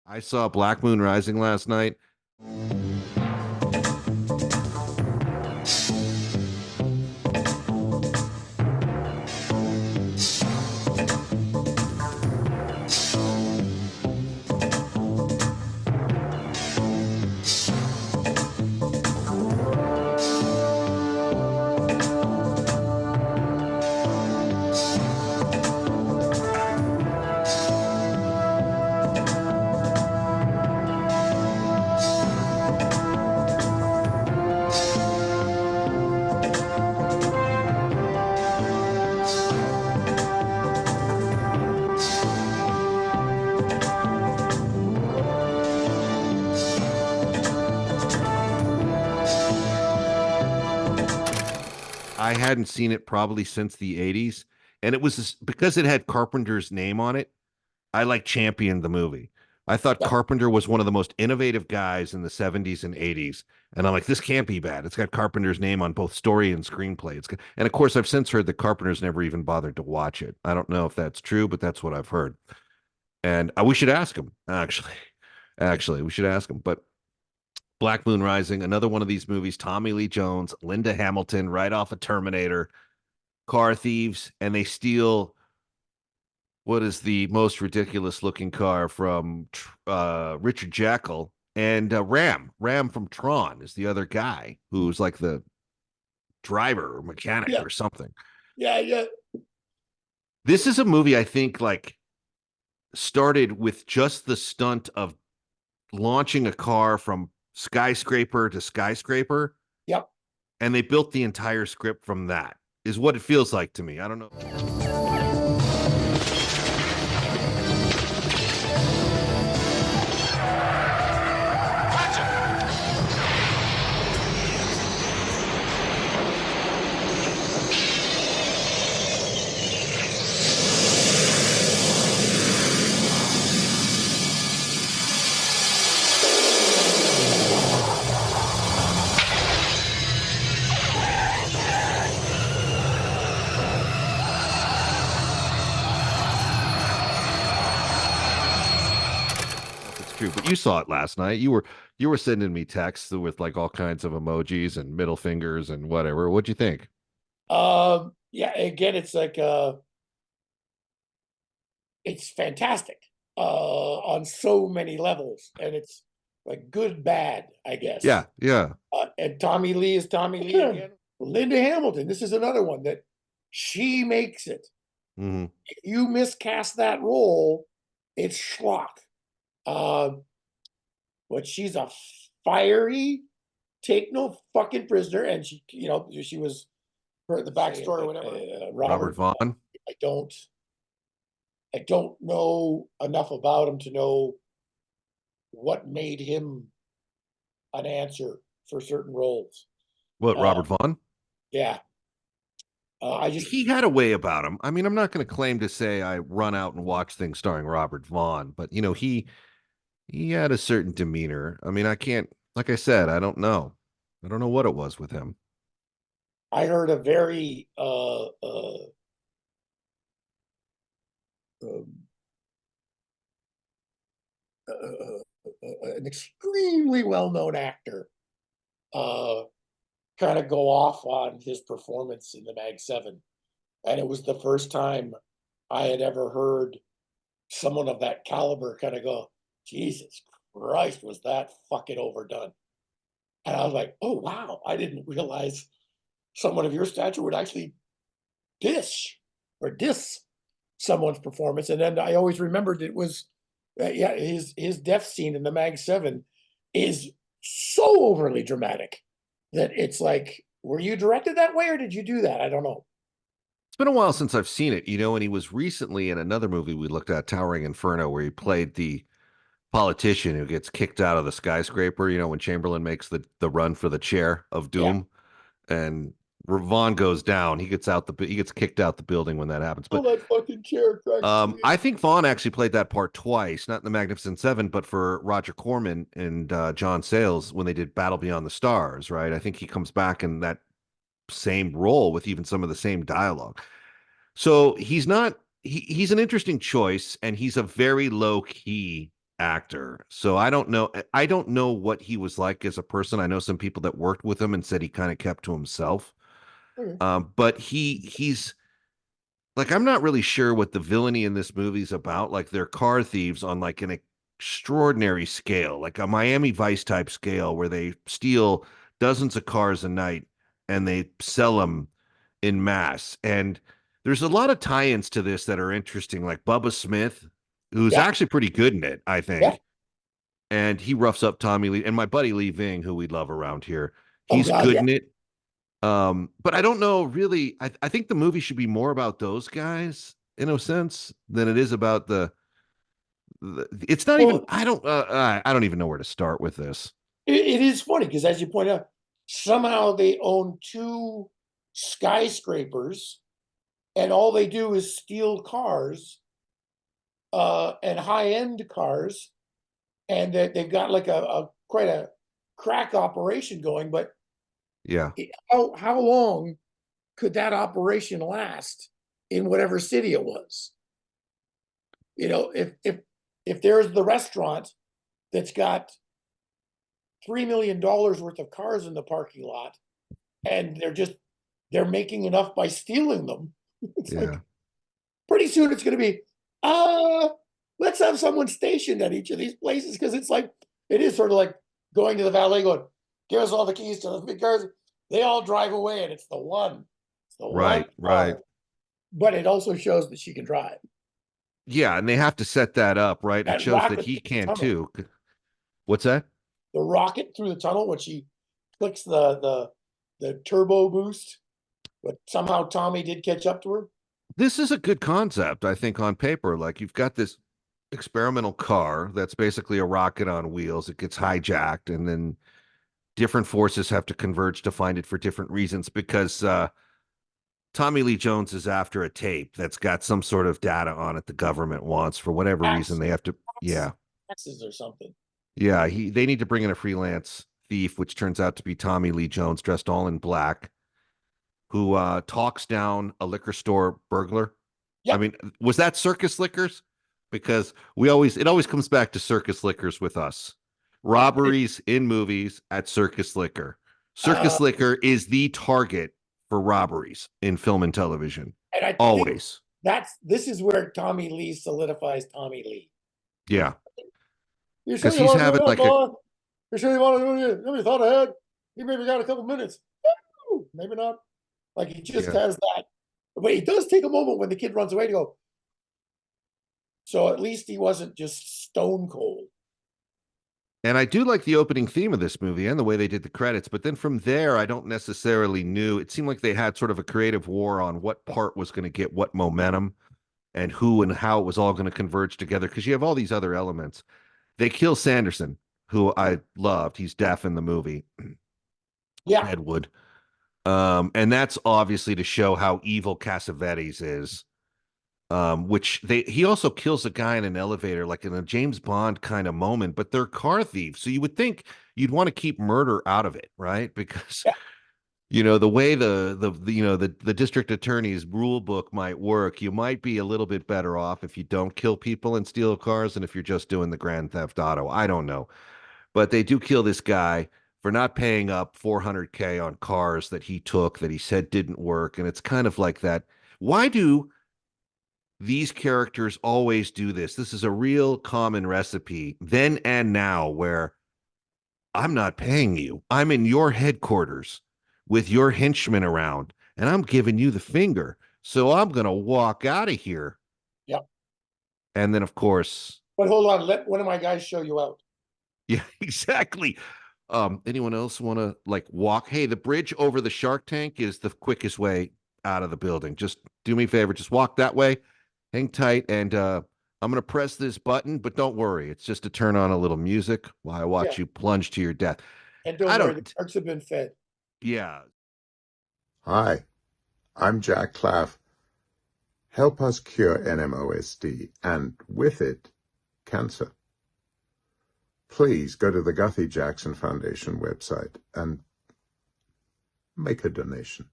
I saw Black Moon Rising last night. I hadn't seen it probably since the 80s. And it was because it had Carpenter's name on it. I like championed the movie. I thought Yeah. Carpenter was one of the most innovative guys in the 70s and 80s. And I'm like, this can't be bad. It's got Carpenter's name on both story and screenplay. And of course, I've since heard that Carpenter's never even bothered to watch it. I don't know if that's true, but that's what I've heard. And we should ask him, actually. Actually, we should ask him. But Black Moon Rising, another one of these movies, Tommy Lee Jones, Linda Hamilton, right off of Terminator, car thieves, and they steal what is the most ridiculous looking car from Richard Jackal, and Ram from Tron is the other guy who's like the driver or mechanic Yeah. or something. Yeah. This is a movie I think like started with just the stunt of launching a car from skyscraper to skyscraper. Yep. And they built the entire script from that, is what it feels like to me. I don't know. True, but you saw it last night. You were sending me texts with like all kinds of emojis and middle fingers and whatever. What'd you think? Yeah, again, it's like it's fantastic on so many levels, and it's like good, bad, I guess. Yeah. And Tommy Lee is Tommy Lee again. Linda Hamilton, this is another one that she makes it. Mm-hmm. If you miscast that role, it's schlock. But she's a fiery, take no fucking prisoner, and she was the backstory or whatever. Robert Vaughn. I don't know enough about him to know what made him an answer for certain roles. What, Robert Vaughn? Yeah. He had a way about him. I mean, I'm not going to claim to say I run out and watch things starring Robert Vaughn, but he had a certain demeanor. I mean, I can't, like I said, I don't know. I don't know what it was with him. I heard a very an extremely well-known actor kind of go off on his performance in the Mag 7. And it was the first time I had ever heard someone of that caliber kind of go, Jesus Christ, was that fucking overdone? And I was like, oh, wow, I didn't realize someone of your stature would actually diss someone's performance. And then I always remembered it was, his death scene in the Mag 7 is so overly dramatic that it's like, were you directed that way or did you do that? I don't know. It's been a while since I've seen it, and he was recently in another movie we looked at, Towering Inferno, where he played the politician who gets kicked out of the skyscraper, when Chamberlain makes the run for the chair of doom, and Vaughn goes down. He gets kicked out the building when that happens. But that fucking chair I think Vaughn actually played that part twice, not in the Magnificent Seven, but for Roger Corman and John Sayles when they did Battle Beyond the Stars, right? I think he comes back in that same role with even some of the same dialogue. So he's an interesting choice, and he's a very low key actor. So I don't know what he was like as a person. I know some people that worked with him and said he kind of kept to himself. Okay. But he's like, I'm not really sure what the villainy in this movie's about. Like, they're car thieves on like an extraordinary scale, like a Miami Vice type scale, where they steal dozens of cars a night and they sell them in mass. And there's a lot of tie-ins to this that are interesting, like Bubba Smith, who's Yeah. actually pretty good in it, I Yeah. think. And he roughs up Tommy Lee and my buddy Lee Ving, who we love around here. Oh He's God. good Yeah. in it. But I don't know really. I think the movie should be more about those guys in a sense than it is about it's not even Well, I don't even know where to start with this. it is funny because, as you point out, somehow they own two skyscrapers, and all they do is steal cars, and high-end cars, and they've got like a quite a crack operation going. But Yeah. how long could that operation last in whatever city it was? If there's the restaurant that's got $3 million worth of cars in the parking lot, and they're making enough by stealing them. It's Yeah. like pretty soon it's going to be, let's have someone stationed at each of these places, because it's like it is sort of like going to the valet, going, "Give us all the keys to the big cars." They all drive away, and it's the one Right. Right. car. But it also shows that she can drive. Yeah, and they have to set that up, right? It That shows that rocket he through the can tunnel, too. What's that? the rocket through the tunnel when she clicks the turbo boost, but somehow Tommy did catch up to her. This is a good concept, I think, on paper. Like, you've got this experimental car that's basically a rocket on wheels. It gets hijacked, and then different forces have to converge to find it for different reasons, because Tommy Lee Jones is after a tape that's got some sort of data on it the government wants for whatever reason. Tax, They have to, tax, yeah, taxes or something. yeah. They need to bring in a freelance thief, which turns out to be Tommy Lee Jones, dressed all in black, who talks down a liquor store burglar. I Yep. mean, was that Circus Liquors? Because it always comes back to Circus Liquors with us. Robberies in movies at Circus Liquor. Uh, Circus Liquor is the target for robberies in film and television. and I think Always. this is where Tommy Lee solidifies Tommy Lee. Yeah. You sure Because you he's want to do having that, like a, boy? You sure you want to do it? Maybe thought ahead. You maybe got a couple minutes. Maybe not. Like, he just yeah. has that. But he does take a moment when the kid runs away to go. So at least he wasn't just stone cold. And I do like the opening theme of this movie and the way they did the credits. But then from there, I don't necessarily knew. It seemed like they had sort of a creative war on what part was going to get what momentum and who and how it was all going to converge together. Because you have all these other elements. They kill Sanderson, who I loved. He's deaf in the movie, Yeah. Ed Wood. And that's obviously to show how evil Cassavetes is. Which he also kills a guy in an elevator, like in a James Bond kind of moment, but they're car thieves. So you would think you'd want to keep murder out of it, right? Because Yeah. the way the district attorney's rule book might work, you might be a little bit better off if you don't kill people and steal cars than if you're just doing the Grand Theft Auto. I don't know. But they do kill this guy for not paying up 400K on cars that he took that he said didn't work. And it's kind of like that. Why do these characters always do this? This is a real common recipe then and now, where I'm not paying you. I'm in your headquarters with your henchmen around, and I'm giving you the finger. So I'm going to walk out of here. Yeah. And then, of course, But hold on, let one of my guys show you out. yeah, exactly. Anyone else want to like walk? Hey, the bridge over the Shark Tank is the quickest way out of the building. Just do me a favor, just walk that way, hang tight, and I'm gonna press this button, but don't worry, it's just to turn on a little music while I Yeah. watch you plunge to your death. And don't I worry, the don't, sharks have been fed. yeah. Hi, I'm Jack Claff. Help us cure NMOSD and, with it, cancer. Please go to the Guthrie Jackson Foundation website and make a donation.